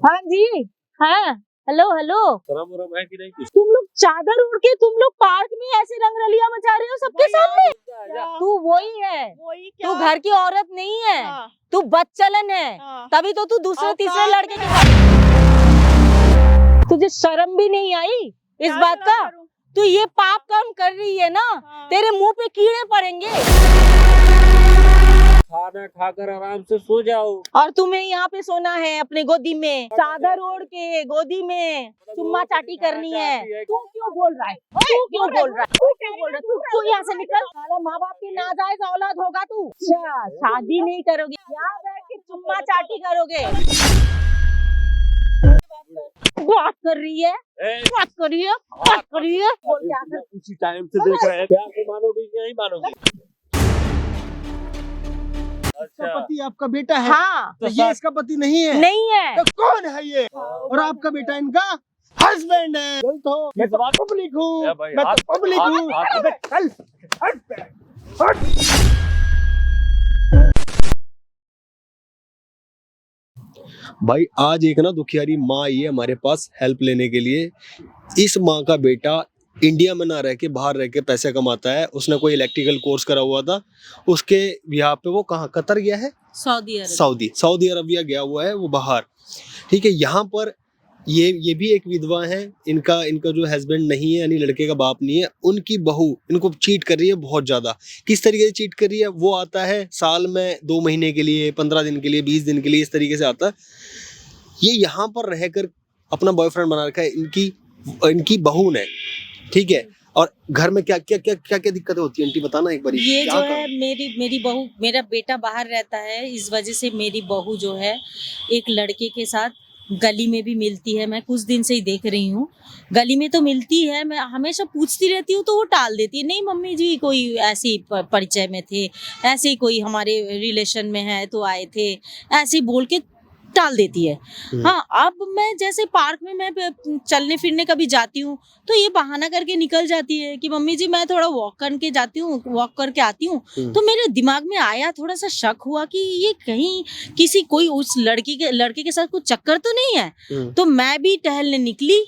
हाँ जी। हाँ, hello hello. शर्म वरम है कि नहीं कुछ? तुम लोग चादर ओढ़ के तुम लोग पार्क में ऐसे रंगरलिया मचा रहे हो सबके सामने। तू वही है, तू घर की औरत नहीं है। हाँ। तू बदचलन है। हाँ। तभी तो तू दूसरे औकात तीसरे लड़के में के साथ। तुझे शर्म भी नहीं आई इस क्या बात शर्म का? करूं? तू ये पाप काम कर रही है ना, हाँ। तेरे मुंह पे कीड़े पड़ेंगे। खाना खाकर आराम से सो जाओ। और तुम्हें यहाँ पे सोना है अपने गोदी में, चादर ओढ़ के गोदी में चुम्मा चाटी करनी है। तू क्यों बोल रहा है? तू क्यों बोल रहा है? तू क्यों बोल रहा है? तू यहाँ से निकल। साला माँ बाप की नाजायज औलाद होगा तू। अच्छा, शादी नहीं करोगे, यहाँ बैठ के चुम्मा चाटी करोगे। बात कर रही है, बात कर रही है, बात कर रही है। बोल क्या कर? उसी टाइम से देख रहे हैं। प्यार से मानोगे कि नहीं मानोगे? इसका अच्छा, पति आपका बेटा है। हाँ, तो ये इसका पति नहीं है। नहीं है। तो कौन है ये? और आपका बेटा इनका हस्बैंड है। गलत हो। मैं तो पब्लिक हूँ। ए भाई, मैं तो हाथ- पब्लिक हाथ- हूँ। हाथ- अबे चल, हट बे, हट। भाई आज एक ना दुखियारी माँ आई है हमारे पास हेल्प लेने के लिए। इस माँ का बेटा इंडिया में ना रह के बाहर रह के पैसे कमाता है। उसने कोई इलेक्ट्रिकल कोर्स करा हुआ था। उसके यहाँ पे वो कहाँ कतर गया है, सऊदी अरबिया गया हुआ है वो बाहर। ठीक है, यहाँ पर ये भी एक विधवा है। इनका जो हस्बैंड नहीं है यानी लड़के का बाप नहीं है, उनकी बहू इनको चीट कर रही है बहुत ज्यादा। किस तरीके से चीट कर रही है? वो आता है साल में 2 महीने के लिए, 15 दिन के लिए, 20 दिन के लिए, इस तरीके से आता है। ये यहाँ पर रहकर अपना बॉयफ्रेंड बना रखा है इनकी बहू ने। ठीक है, और घर में क्या क्या क्या क्या क्या दिक्कतें होती है आंटी बताना एक बार। ये जो है मेरी बहू, मेरा बेटा बाहर रहता है, इस वजह से मेरी बहू जो है एक लड़के के साथ गली में भी मिलती है। मैं कुछ दिन से ही देख रही हूँ, गली में तो मिलती है। मैं हमेशा पूछती रहती हूँ तो वो टाल देती है। नहीं मम्मी जी, कोई ऐसे ही परिचय में थे, ऐसे ही कोई हमारे रिलेशन में है तो आए थे, ऐसे ही बोल के टाल देती है। हाँ, अब मैं जैसे पार्क में मैं चलने फिरने कभी जाती हूँ तो ये बहाना करके निकल जाती है कि मम्मी जी मैं थोड़ा वॉक करके जाती हूँ, वॉक करके आती हूँ। तो मेरे दिमाग में आया, थोड़ा सा शक हुआ कि ये कहीं किसी कोई उस लड़के के साथ कुछ चक्कर तो नहीं है। तो मैं भी टहलने निकली,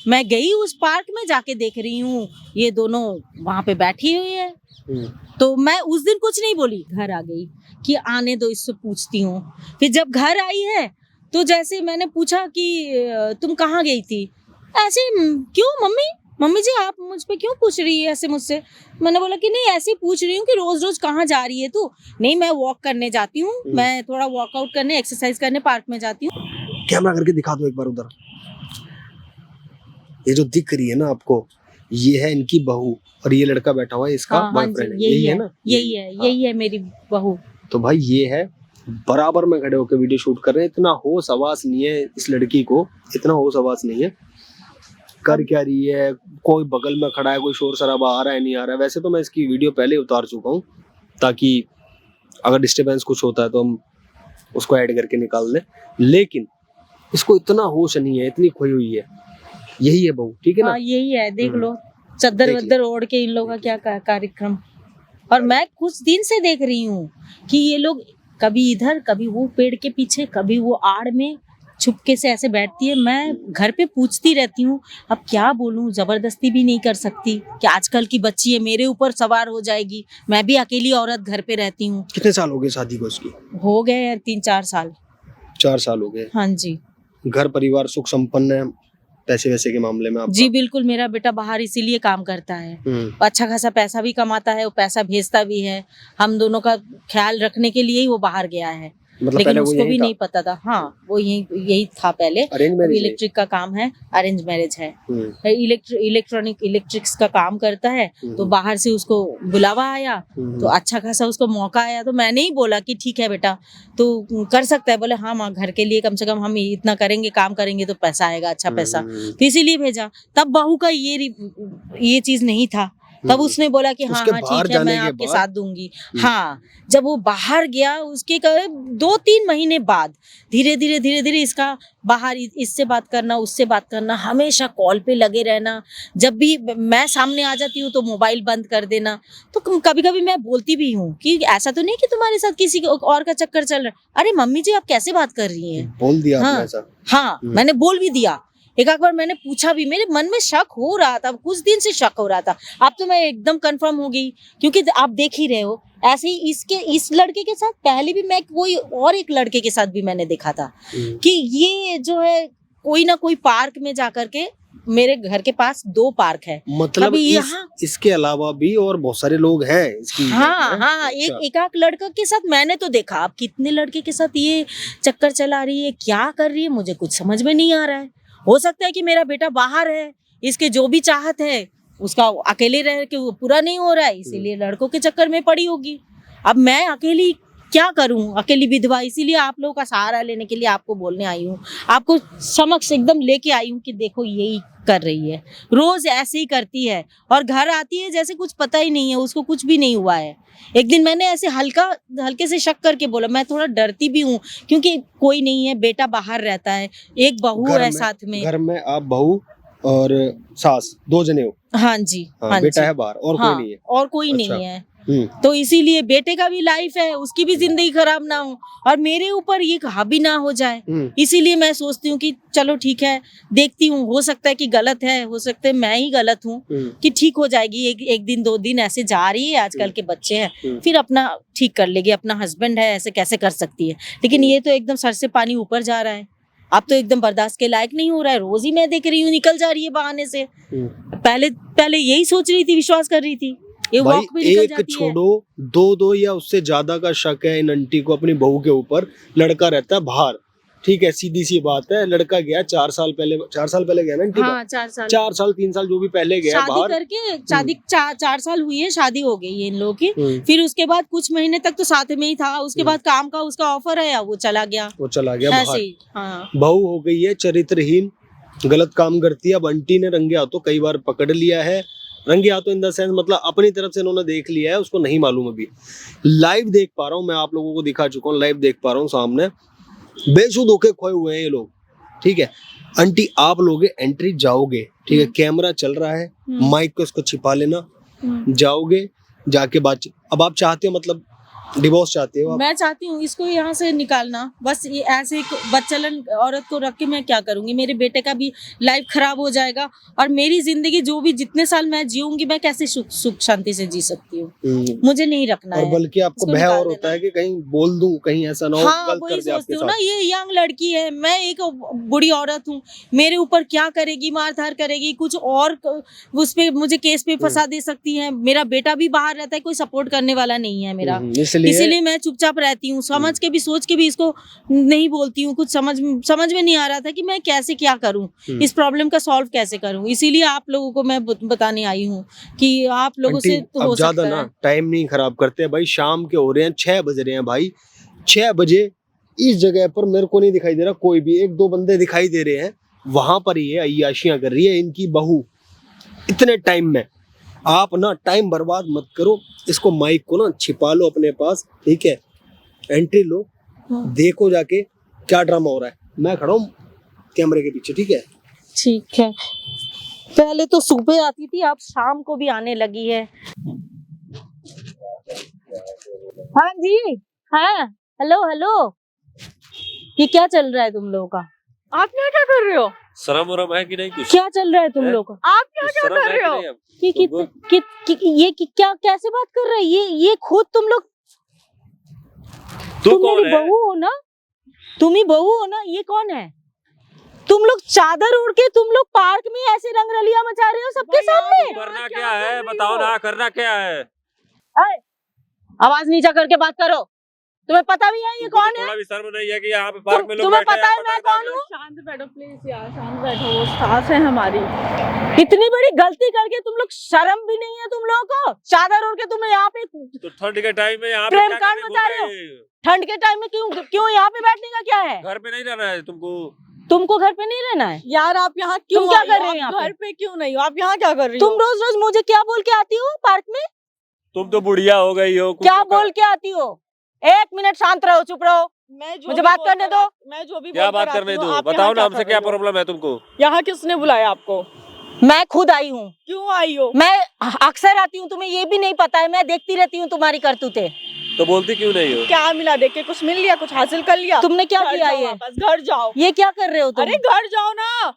मैं गई उस पार्क में, जाके देख रही हूँ ये दोनों वहां पे बैठी हुई है। तो मैं उस दिन कुछ नहीं बोली, घर आ गई कि आने दो, इससे पूछती हूँ। फिर जब घर आई है तो जैसे मैंने पूछा कि तुम कहाँ गई थी, ऐसे क्यों मम्मी जी आप मुझ पे क्यों पूछ रही है ऐसे मुझसे? मैंने बोला कि नहीं ऐसे ही पूछ रही हूँ कि रोज रोज कहाँ जा रही है तू? नहीं मैं वॉक करने जाती हूँ, मैं थोड़ा वर्कआउट करने, एक्सरसाइज करने पार्क में जाती हूँ। कैमरा करके दिखा दो एक बार उधर। ये जो दिख रही है ना आपको, ये है इनकी बहू और ये लड़का बैठा हुआ है इसका बॉयफ्रेंड है। यही है ना? यही है मेरी बहू। तो भाई ये है, बराबर में खड़े होकर वीडियो शूट कर रहे हैं। इतना होश आवास नहीं है इस लड़की को, इतना होश आवास नहीं है। कर क्या रही है, कोई बगल में खड़ा है, कोई शोर शराबा आ रहा है नहीं आ रहा है। वैसे तो मैं इसकी वीडियो पहले उतार चुका हूँ ताकि अगर डिस्टर्बेंस कुछ होता है तो हम उसको ऐड करके निकाल लें, लेकिन इसको इतना होश नहीं है, इतनी खोई हुई है। यही है बहू, ठीक है ना? यही है, देख लो चद्दर वद्दर ओढ़ के इन लोगों का क्या कार्यक्रम। और मैं कुछ दिन से देख रही हूँ कि ये लोग कभी इधर, कभी वो पेड़ के पीछे, कभी वो आड़ में छुपके से ऐसे बैठती है। मैं घर पे पूछती रहती हूँ, अब क्या बोलूँ, जबरदस्ती भी नहीं कर सकती कि आजकल की बच्ची है, मेरे ऊपर सवार हो जाएगी। मैं भी अकेली औरत घर पे रहती हूँ। कितने साल हो गए शादी को इसकी? हो गए 3-4 साल। 4 साल हो गए। हाँ जी। घर परिवार सुख संपन्न है पैसे वैसे के मामले में आपका? जी बिल्कुल, मेरा बेटा बाहर इसीलिए काम करता है, अच्छा खासा पैसा भी कमाता है, वो पैसा भेजता भी है। हम दोनों का ख्याल रखने के लिए ही वो बाहर गया है। मतलब लेकिन उसको भी नहीं पता था। हाँ, वो यही था पहले। इलेक्ट्रिक का काम है, अरेंज मैरिज है। इलेक्ट्रिक्स का काम करता है। तो बाहर से उसको बुलावा आया, तो अच्छा खासा उसको मौका आया। तो मैंने ही बोला कि ठीक है बेटा तो कर सकता है। बोले हाँ माँ, घर के लिए कम से कम हम इतना करेंगे, काम करेंगे तो पैसा आएगा, अच्छा पैसा। तो इसीलिए भेजा। तब बहू का ये चीज नहीं था तब उसने बोला कि हाँ उसके हाँ बाहर ठीक है, जाने मैं के आपके बाद? साथ दूंगी। हाँ, जब वो बाहर गया उसके करीब 2-3 महीने बाद धीरे धीरे इसका बाहर इससे बात करना, उससे बात करना, हमेशा कॉल पे लगे रहना। जब भी मैं सामने आ जाती हूँ तो मोबाइल बंद कर देना। तो कभी कभी मैं बोलती भी हूँ कि ऐसा तो नहीं कि तुम्हारे साथ किसी और का चक्कर चल रहा है। अरे मम्मी जी आप कैसे बात कर रही हैं? बोल दिया हाँ, आपने ऐसा? हाँ, मैंने बोल भी दिया। एक बार मैंने पूछा भी, मेरे मन में शक हो रहा था, कुछ दिन से शक हो रहा था। अब तो मैं एकदम कंफर्म हो गई, क्योंकि आप देख ही रहे हो। ऐसे ही इस लड़के के साथ पहले भी मैं कोई और एक लड़के के साथ भी मैंने देखा था कि ये जो है कोई ना कोई पार्क में जाकर के, मेरे घर के पास 2 पार्क है, मतलब कभी यहाँ, इसके अलावा भी और बहुत सारे लोग हैं इसकी? हाँ हाँ, अच्छा। एक लड़का के साथ मैंने तो देखा। अब कितने लड़के के साथ ये चक्कर चला रही है, क्या कर रही है, मुझे कुछ समझ में नहीं आ रहा है। हो सकता है कि मेरा बेटा बाहर है, इसके जो भी चाहत है उसका अकेले रह के वो पूरा नहीं हो रहा है, इसीलिए लड़कों के चक्कर में पड़ी होगी। अब मैं अकेली क्या करूं, अकेली विधवा, इसीलिए आप लोगों का सहारा लेने के लिए आपको बोलने आई हूँ, आपको समक्ष एकदम लेके आई हूँ कि देखो यही कर रही है, रोज ऐसे ही करती है और घर आती है जैसे कुछ पता ही नहीं है, उसको कुछ भी नहीं हुआ है। एक दिन मैंने ऐसे हल्के से शक करके बोला, मैं थोड़ा डरती भी हूँ क्योंकि कोई नहीं है, बेटा बाहर रहता है, एक बहू है साथ में। घर में आप बहू और सास 2 जने हो? हाँ जी, हाँ, बेटा है बाहर और हाँ, कोई नहीं है? और कोई अच्छा। नहीं है। तो इसीलिए बेटे का भी लाइफ है, उसकी भी जिंदगी खराब ना हो और मेरे ऊपर ये हावी ना हो जाए, इसीलिए मैं सोचती हूँ कि चलो ठीक है, देखती हूँ, हो सकता है कि गलत है, हो सकता है मैं ही गलत हूँ, कि ठीक हो जाएगी। एक दिन 2 दिन ऐसे जा रही है, आजकल के बच्चे हैं, फिर अपना ठीक कर लेगी, अपना हस्बैंड है, ऐसे कैसे कर सकती है। लेकिन ये तो एकदम सर से पानी ऊपर जा रहा है, अब तो एकदम बर्दाश्त के लायक नहीं हो रहा है। रोज ही मैं देख रही हूँ निकल जा रही है बहाने से। पहले यही सोच रही थी, विश्वास कर रही थी, ये भाई वॉक भी निकल एक जाती है। छोड़ो, 2 या उससे ज्यादा का शक है इन आंटी को अपनी बहू के ऊपर। लड़का रहता है बाहर, ठीक है, सीधी सी बात है। लड़का गया 4 साल पहले गया ना आंटी? हाँ, 4 साल 4 साल 3 साल जो भी पहले गया शादी बाहर करके, शादी 4 साल हुई है, शादी हो गई है इन लोगों की। फिर उसके बाद कुछ महीने तक तो साथ में ही था, उसके बाद काम का उसका ऑफर आया, वो चला गया बाहर। ऐसे ही। हाँ, बहू हो गई है चरित्रहीन, गलत काम करती है। अब आंटी ने रंगे हाथों कई बार पकड़ लिया है, रंगे हाथों इन द सेंस मतलब अपनी तरफ से इन्होंने देख लिया है, उसको नहीं मालूम अभी। लाइव देख पा रहा हूँ मैं, आप लोगों को दिखा चुका हूँ, लाइव देख पा रहा हूँ सामने। बेशुद्ध होके खोए हुए हैं ये लोग, ठीक है। आंटी आप लोगे एंट्री, जाओगे, ठीक है, कैमरा चल रहा है, माइक को इसको छिपा लेना, जाओगे, जाके बात। अब आप चाहते हो मतलब डिवोर्स चाहते हो आप? मैं चाहती हूँ इसको यहाँ से निकालना, बस ये ऐसे एक बच्चलन औरत को रख के मैं क्या करूंगी, मेरे बेटे का भी लाइफ खराब हो जाएगा और मेरी जिंदगी जो भी जितने साल मैं जीऊंगी, मैं कैसे सुख शांति से जी सकती हूँ। मुझे नहीं रखना और है। बल्कि आपको भय और होता है कि कहीं बोल दूं, कहीं ऐसा ना हो हाँ, गलत वही कर दे सोचती आपके हूँ ना, साथ। ये यंग लड़की है, मैं एक बुढ़ी औरत हूँ, मेरे ऊपर क्या करेगी, मारधार करेगी, कुछ और उस पे मुझे केस पे फंसा दे सकती है। मेरा बेटा भी बाहर रहता है, कोई सपोर्ट करने वाला नहीं है मेरा, इसीलिए मैं चुपचाप रहती हूँ। समझ के भी, सोच के भी इसको नहीं बोलती हूँ। कुछ समझ में नहीं आ रहा था कि मैं कैसे क्या करूँ, इस प्रॉब्लम का सॉल्व कैसे करूँ, इसीलिए आप लोगों को मैं बताने आई हूँ कि आप लोगों से तो हो ज्यादा सकता ना है। टाइम नहीं खराब करते भाई, शाम के हो रहे हैं, 6 बज रहे हैं भाई। 6 बजे इस जगह पर मेरे को नहीं दिखाई दे रहा कोई भी, 1-2 बंदे दिखाई दे रहे हैं, वहां पर ये अय्याशियां कर रही है इनकी बहू। इतने टाइम में आप ना टाइम बर्बाद मत करो, इसको माइक को ना छिपा लो अपने पास, ठीक है, एंट्री लो, देखो जाके क्या ड्रामा हो रहा है। मैं खड़ा हूँ कैमरे के पीछे, ठीक है? ठीक है, पहले तो सुबह आती थी, अब शाम को भी आने लगी है। हाँ जी, हाँ, हेलो हेलो, ये क्या चल रहा है तुम लोगों का? आप क्या कर रहे हो? शर्म वरम है कि नहीं कुछ? क्या चल रहा है तुम लोगों का? आप क्या कर रहे हो? ये क्या कैसे बात कर रहे हैं? ये खुद तुम लोग, तुम मेरी बहू हो ना, तुम ही बहू हो ना, ये कौन है? तुम लोग चादर उड़ के तुम लोग पार्क में ऐसे रंगरलिया मचा रहे हो सबके सामने। करना क्या है बताओ ना, करना क्या है? आवाज नीचा करके बात करो, तुम्हें पता भी है ये कौन है? थोड़ा भी शर्म नहीं है कि यहाँ पे पार्क में लोग तुम्हें बैठे पता है मैं कौन हूँ? शांत बैठो प्लीज यार, शांत बैठो, वो सास है हमारी। इतनी बड़ी गलती करके तुम लोग, शर्म भी नहीं है तुम लोगों को? चादर ओढ़ के तुम यहाँ पे तो ठंड के टाइम में यहाँ पे प्रेम क्या कांड करने मचा घूम रहे हो? रहे हो? ठंड के टाइम में क्यों यहाँ पे बैठने का क्या है? घर पे नहीं रहना है तुमको? तुमको घर पे नहीं रहना है? यार आप यहाँ क्यों तुम क्या आई कर हो? रही हो यहाँ आप पे? घर पे क्यों नहीं हो? आप यहाँ क्या कर रही हो? तुम रोज रोज मुझे क्या बोल के आती हो पार्क में? तुम तो बुढ़िया हो गई हो। क्या बोल के आती हो? 1 मिनट शांत रहो, चुप रहो। मैं जो मुझे भी बात बोलकर करने दो। मैं जो भी क्या बोलकर बात करने आती हूँ, दो? आप बताओ यहाँ ना, हमसे कर क्या रही हो? प्रॉब्लम है तुमको? यहाँ किसने बुलाया आपको? मैं खुद आई हूँ। क्यों आई हो? मैं अक्सर आती हूँ, तुम्हें ये भी नहीं पता है। मैं देखती रहती हूँ तुम्हारी करतूतें। तो बोलती क्यों नहीं हो? क्या मिला? देख के कुछ मिल लिया? कुछ हासिल कर लिया? तुमने क्या घर किया जाओ ये? वापस, घर जाओ। ये क्या कर रहे हो तुम? अरे घर जाओ ना।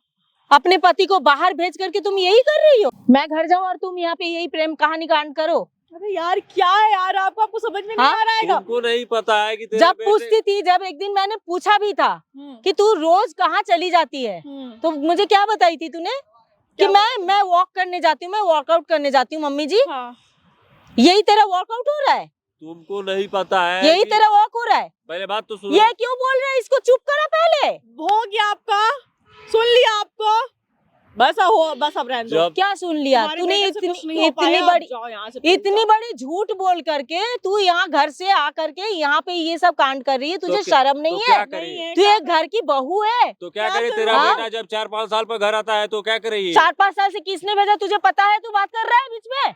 अपने पति को बाहर भेज करके तुम यही कर रही हो? मैं घर जाऊँ और तुम यहाँ पे यही प्रेम कहानी कांड करो? अरे यार क्या है यार, आपको समझ में नहीं हाँ? आ रहा है? तुमको नहीं पता है कि तेरे जब बेटे- पूछती थी, जब एक दिन मैंने पूछा भी था कि तू रोज कहाँ चली जाती है, तो मुझे क्या बताई थी तूने? कि क्या मैं वॉक करने जाती हूँ, मैं वर्कआउट करने जाती हूँ। मम्मी जी, हाँ। यही तेरा वर्कआउट हो रहा है? तुमको नहीं पता है यही कि- तेरा वॉक हो रहा है? पहले बात तो सुनो। ये क्यों बोल रहा है? इसको चुप करा पहले। हो गया आपका? सुन लिया आपको? बस अब रहने दो। जब क्या सुन लिया तुम्हारे तूने? बेटे से कुछ नहीं हो इतनी पाया, आप बड़ी जाओ यहाँ से, प्लीज इतनी जाओ। बड़ी झूठ बोल करके तू यहाँ घर से आ करके यहाँ पे ये सब कांड कर रही है। तुझे क्या- शर्म नहीं तो है? क्या करे? नहीं है, तू क्या एक घर की बहू है। तो क्या क्या करे? करूं? तेरा हाँ? बेटा जब 4-5 साल पर घर आता है तो क्या करे? 4-5 साल से किसने भेजा तुझे पता है? तू बात कर रहा है बीच में?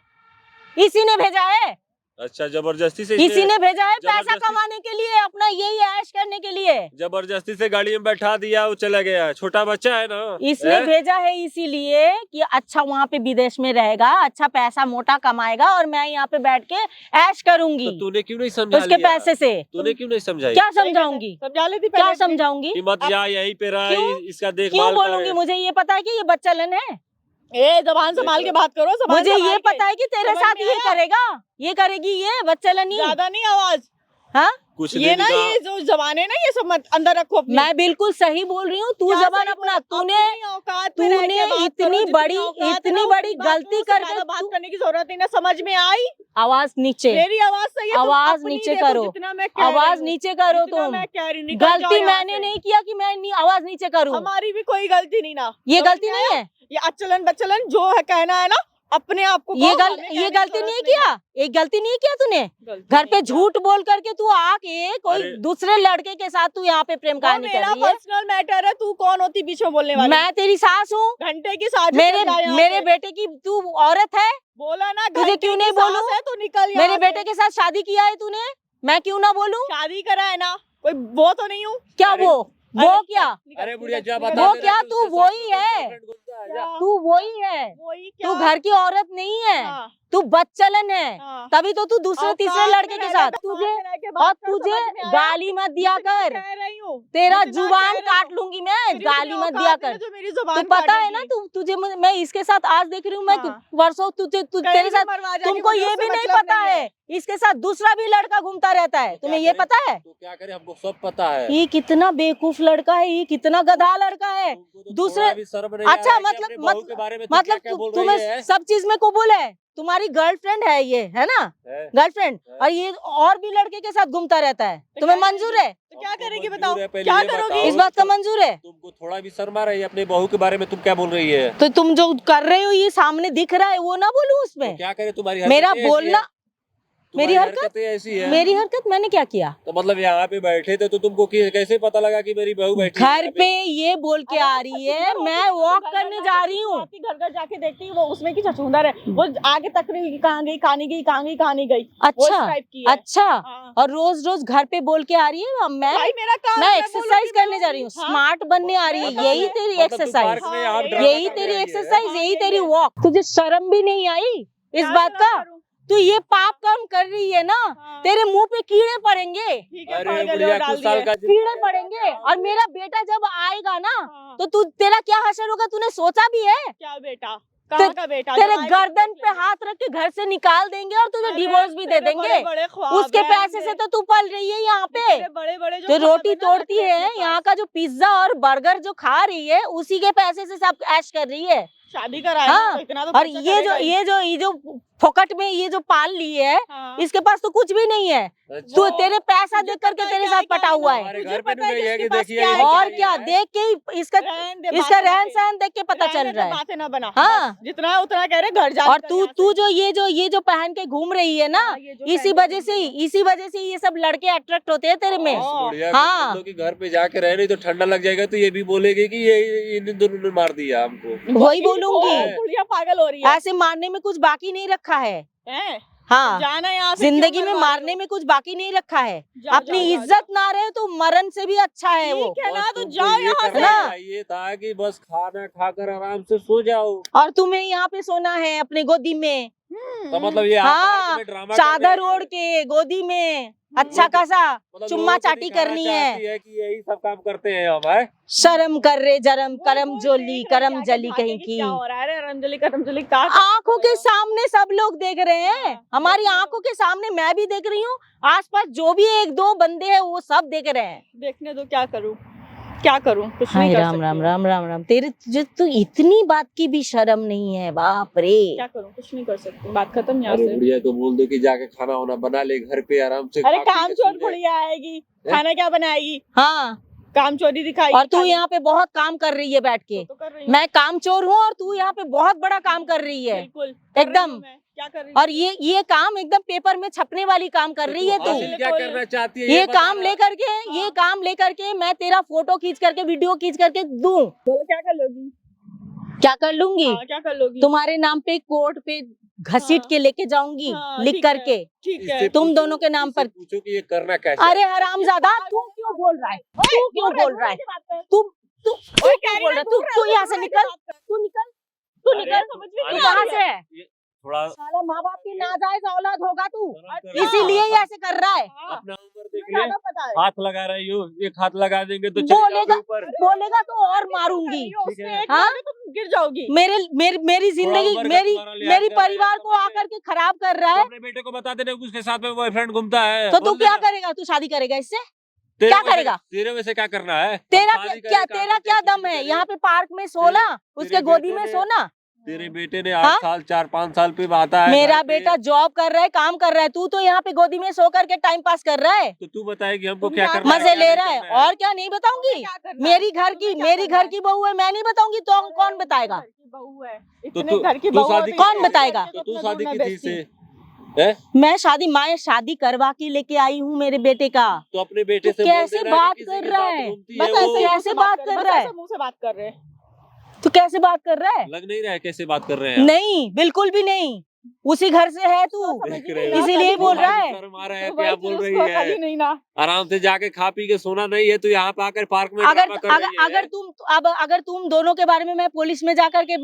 इसी ने भेजा है। अच्छा, जबरदस्ती से इसी ने भेजा है पैसा जबरदस्ती- कमाने के लिए, अपना यही ऐश करने के लिए। जबरदस्ती से गाड़ी में बैठा दिया, वो चला गया। छोटा बच्चा है ना। इसने हैं? भेजा है इसीलिए कि अच्छा वहाँ पे विदेश में रहेगा, अच्छा पैसा मोटा कमाएगा और मैं यहाँ पे बैठ के ऐश करूंगी तो तूने क्यों नहीं समझा उसके लिया? पैसे से। तूने क्यों नहीं समझाई? क्या समझाऊंगी? समझा लेती क्या पहले। समझाऊंगी? कि मत जा, यहीं पे रह, क्यों? इसका क्यों देखभाल बोलूंगी? कर। मुझे ये पता है कि ये बच्चलन है। ए जबान संभाल के बात करो। जबान मुझे संभाल ये के। पता है कि तेरे समझ साथ में ये आया? करेगा, ये करेगी, ये बच्चलन ही। ज्यादा नहीं आवाज। हाँ, कुछ ये दिन ना, का- ये जो जबान है ना, ये सब मत अंदर रखो अपनी। मैं बिल्कुल सही बोल रही हूँ। तू क्या जबान सही अपना, बोल- तूने अपनी औकात में रह के तूने बात करो, इतनी जितनी बड़ी औकात है इतनी ना, बड़ी उतनी बात गलती करो, उससे करके ज्यादा बात तू- करने की जरूरत नहीं ना। समझ में आई? आवाज नीचे, मेरी आवाज सही है, तुम आवाज अपनी नीचे देखो, करो, जितना मैं कह रही आवाज हूँ, नीचे करो। जितना तुम मैं कह रही हूँ, निकल जाओ गलती यहाँ मैंने से। नहीं किया कि मैं आवाज नीचे करूँ। हमारी भी कोई गलती नहीं ना। ये समझ गलती में नहीं आया? है। ये अचलन बचलन जो है कहना है ना, अपने आप को ये कहो, हमें कहने ये की गलती जरूरत नहीं किया, एक गलती नहीं किया तूने। गलती घर पे नहीं झूठ बोल करके तू आके कोई अरे- दूसरे लड़के के साथ तू यहाँ पे प्रेम किया। वो कहानी कर मेरा रही है। पर्सनल मैटर है, तू कौन होती बीच में बोलने वाली? मैं तेरी सास हूँ। घंटे की साजिश मेरे कर रहा है यहाँ मेरे पे। बेटे की तू औरत है। बोला ना, तुझे घंटे क्यों की नहीं सास बोलूं? है, तू निकल यहाँ मेरे से। बेटे के साथ शादी किया है तूने, मैं क्यों ना बोलूं? शादी करा है ना, कोई वो तो नहीं हूँ। क्या अरे- वो अरे, क्या? निकल, अरे बुढ़िया, निकल, जा निकल। बता वो दे क्या? रहा तू उसके वही साथ है। girlfriend घूमता है, जा। क्या? तू वही है। वही तू क्या? घर की औरत नहीं है, हाँ, तू बच्चलन है। हाँ। तभी तो तू दूसरे औकात तीसरे में लड़के के रहना, साथ औकात तुझे में रह के बात और कर, तुझे समझ में आया? गाली मत दिया जितना कर। कह रही हूँ, तेरा जितना जुबान कह रही काट हूँ। लूंगी मैं, मेरी गाली इतनी मत दिया औकात नहीं कर। जो मेरी तू जुबान पता है ना, काटेगी। तुझे मैं इसके साथ आज देख रही हूँ, मैं हाँ। वर्षों तुझे कहीं तेरे भी साथ मरवा जाएगी, तुमको मुझे ये उससे भी नहीं मतलब पता नहीं है इसके साथ दूसरा भी लड़का घूमता रहता है। तो तुम्हें क्या ये करें? पता है? तो क्या करे, हमको सब पता है। ये कितना बेवकूफ लड़का है, ये कितना गधा लड़का है। तुमको तो दूसरे- थोड़ा भी शर्म नहीं आ अच्छा, रहा है कि मतलब- अपने बहू के बारे में तुम मतलब क्या बोल तुम्हें रही है? सब चीज में कबूल है। तुम्हारी गर्लफ्रेंड है ये, है ना? है? गर्लफ्रेंड, है। और ये और भी लड़के के साथ घूमता रहता है। तुम्हें क्या मंजूर है? तो क्या हमको करेगी मंजूर बताओ? है, पहले क्या ये करोगी? बताओ। इस बात का मंजूर है? तुमको थोड़ा भी शर्म आ रही है अपने बहू के बारे में, तुम क्या बोल रही है? तो तुम जो कर रहे हो ये सामने दिख रहा है, वो ना बोलूं उसमें? तो क्या करे, तुम्हारी मेरा हरकतें ऐसी बोलना, है। मेरी तुम्हारी हरकत? हरकतें ऐसी है। मेरी हरकत मैंने क्या किया? तो मतलब यहाँ पे बैठे थे तो तुमको कैसे पता लगा कि मेरी बहू बैठी है घर यहाँ पे ये बोल के आ रही है मैं वॉक करने जा रही हूँ। घर घर जाके देखती है, वो उसमें की छछूंदर है, वो आगे तक नहीं, कहाँ गई, कहाँ नहीं गई, कहाँ गई, कहाँ नहीं गई, वो इस अच्छा टाइप की है। अच्छा, हाँ। और रोज रोज घर पे बोल के आ रही है मैं भाई मेरा काम मैं है, एक्सरसाइज बोलूंगी, करने जा रही हूँ, हाँ। स्मार्ट बनने आ रही है। मतलब यही मैं- तेरी मतलब तुम एक्सरसाइज, पार्क में आप हाँ, ड्रामा यही करने तेरी आई है। एक्सरसाइज, हाँ, यही यही तेरी है। वॉक। तुझे शर्म भी नहीं आई इस क्या बात का? करूं? तू ये पाप काम कर रही है ना, हाँ। तेरे मुंह पे कीड़े पड़ेंगे, ठीक है, अरे पढ़ के बुढ़िया, लो, डाल कुछ साल दिए। का कीड़े पड़ेंगे। और मेरा बेटा जब आएगा ना हाँ। तो तू तेरा क्या हशर होगा, तूने सोचा भी है? क्या बेटा? कहाँ का बेटा? तेरे जो आए गर्दन तो पे हाथ रख के घर से निकाल देंगे और तुझे अरे, डिवोर्स भी दे तेरे देंगे। बड़े-बड़े ख्वाब उसके हैं पैसे से मेरे। तो तू पल रही है यहाँ पे। तेरे बड़े-बड़े जो ख्वाब रोटी है ना, तोड़ती रखते है, अपने यहाँ पास। का जो पिज्जा और बर्गर जो खा रही है, उसी के पैसे से सब ऐश कर रही है। शादी कराया हाँ, तो इतना तो और खर्चा ये करेगा ही। ये जो फोकट में ये जो पाल ली है, हाँ। इसके पास तो कुछ भी नहीं है। तू तेरे पैसा देख करके तेरे साथ पटा हुआ है। हमारे तुझे घर पे पता है नहीं कि है कि इसके पास देखिए क्या ये है, और क्या क्या है। देख के ही इसका रहन दे, इसका बातें रहन मत सहन देख के पता रहने चल दे, रहा है। बातें ना बना। हाँ। बस जितना है उतना कह रहे घर जा। और तू जो ये जो पहन के घूम रही है ना, इसी वजह से ये सब लड़के अट्रैक्ट होते हैं तेरे में। बस बुढ़िया हाँ। को कि घर पे जाके रह रही तो ठंडा लग जाएगा, तो ये भी बोलेगी कि ये इन दोनों ने मार दिया हमको। वही बोलूंगी, बुढ़िया पागल हो रही है। ऐसे मारने में कुछ बाकी नहीं रखा है। हैं? हाँ, जाना यहाँ से, जिंदगी क्यों में मरवा मारने रहे हो? में कुछ बाकी नहीं रखा है। जाओ, अपनी जाओ, जाओ, इज्जत ना रहे तो मरण से भी अच्छा है वो। ठीक है ना, बस तो तुमको जाओ ये यहाँ करना से। चाहिए था कि बस खाना खाकर आराम से सो जाओ। और तुम्हें यहाँ पे सोना है अपने गोदी में। तो मतलब ये आप हाँ, पार्क में ड्रामा चादर ओढ़ के गोदी में अच्छा खासा मतलब चुम्मा लोगों को चाटी दिखाना करनी चाहती है। कि यही सब काम करते हैं हम, है? शर्म कर रे जरम करम वो जोली देख रहे करम क्या जली भागे कहीं कि की। क्या हो रहा है? अरे रमजली क्या आंखों के सामने सब लोग देख रहे हैं, हाँ, हमारी देखने दो। आंखों के सामने मैं भी देख रही हूँ, आसपास जो भी एक दो बंदे हैं वो सब देख रहे हैं। देखने दो, क्या करूं कुछ हाय नहीं कर राम सकती राम हूँ। राम राम राम, तेरे तुझे तो इतनी बात की भी शर्म नहीं है, बाप रे। क्या करूं, कुछ नहीं कर सकती, बात खत्म यहाँ अरे से। बुढ़िया को बोल दो कि जाके खाना वाना बना ले घर पे आराम से। अरे खा पी काम के चोर सो जाए। बुढ़िया आएगी, खाना क्या बनाएगी? हाँ, काम चोरी दिखाई। और तू यहाँ पे बहुत काम कर रही है बैठ के। तो कर रही हूँ। मैं काम चोर हूँ और तू यहाँ पे बहुत बड़ा काम कर रही है। बिल्कुल एकदम। क्या कर रही और ये काम एकदम पेपर में छपने वाली काम कर रही है तू। हासिल क्या करना चाहती है ये बता काम ना। लेकर के मैं तेरा फोटो खींच करके वीडियो खींच करके दूं। बोलो क्या कर लोगी? क्या कर लूंगी? हाँ, क्या कर लोगी? तुम्हारे नाम पे कोर्ट पे घसीट हाँ। के लेके जाऊंगी, हाँ, लिख ठीक है। करके। ठीक इससे है। तुम पूछो- दोनों के नाम इससे पर। पूछो कि ये करना कैसे। अरे हरामजादा, तू क्यों बोल रहा है? तू क्यों बोल रहा है? तू तू तू क्यों बोल रहा है? तू यहाँ से निकल, तू निकल, तू अरे, निकल। समझ में तू नहीं आ कहाँ रही से है? ये थोड़ा साला माँ बाप की नाजायज औलाद होगा तू, शर्म करो। इसीलिए ये ऐसे कर रहा है। हाँ, अपना उम्र देख तुम्हें ले, ज्यादा पता है। हाथ लगा रही हो, एक हाथ लगा देंगे तो चले बोलेगा जाओगे ऊपर। बोलेगा तो और मारूंगी। उसमें एक हाँ? मारे तो तुम गिर जाओगी। मेरी जिंदगी उम्र का मेरी तुम्हारा लिहाज मेरी कर रहे हैं, परिवार को समझ आकर के खराब कर रहा तो है। अपने बेटे को बता देना कि उसके साथ में बॉयफ्रेंड घूमता है। तो तू बोल क्या देना। करेगा? तू शादी करेगा इससे? तेरे क्या वैसे- करेगा? तेरे वैसे क्या करना है? तेरा हम शादी क्या करें, तेरा काम क्या करते दम है? किसी यहाँ पे पार्क में सोना, उसके तेरे गोदी बेटे में ने- सोना। तेरे बेटे ने हाँ? 8 साल 4-5 साल पे आता है मेरा घर पे, बेटा जॉब कर रहा है, काम कर रहा है, तू तो यहाँ पे गोदी में सो करके टाइम पास कर रहा है, तो तू बताए कि हमको तुम क्या क्या करना है, मजे क्या ले नहीं रहा है। करना और क्या नहीं बताऊंगी? क्या करना है? मेरी घर तुम्हें क्या करना घर है? की बहू है, मैं नहीं बताऊंगी तो कौन बताएगा? घर की बहू है, तो इतने तू- घर की तू बहू शादी है, कौन इतने बताएगा? लड़के तो को तू अपने शादी दूर की में थी बेचती। से है? मैं शादी करवा के लेके आई हूँ मेरे बेटे का। तो अपने बेटे तू से बोल कैसे देना बात कि किसी कर के रहा साथ है? घूमती बस है वो। ऐसे कैसे बात कर बस रहा है? ऐसे मुंह से बात कर रहे हैं। तू कैसे बात कर रहा है? लग नहीं रहा है कैसे बात कर रहे हैं आप? नहीं, बिल्कुल भी नहीं। उसी घर से है तू, देख रहे हो? इसीलिए बोल रहा है। शर्म आ रहा है, तो क्या भाई बोल उसको रही कभी है? नहीं ना। आराम से जाके खा पी के सोना नहीं है तो यहाँ पे आकर पार्क में अगर ड्रामा कर अगर रही है। अगर तुम दोनों के बारे में मैं पुलिस में जाकर के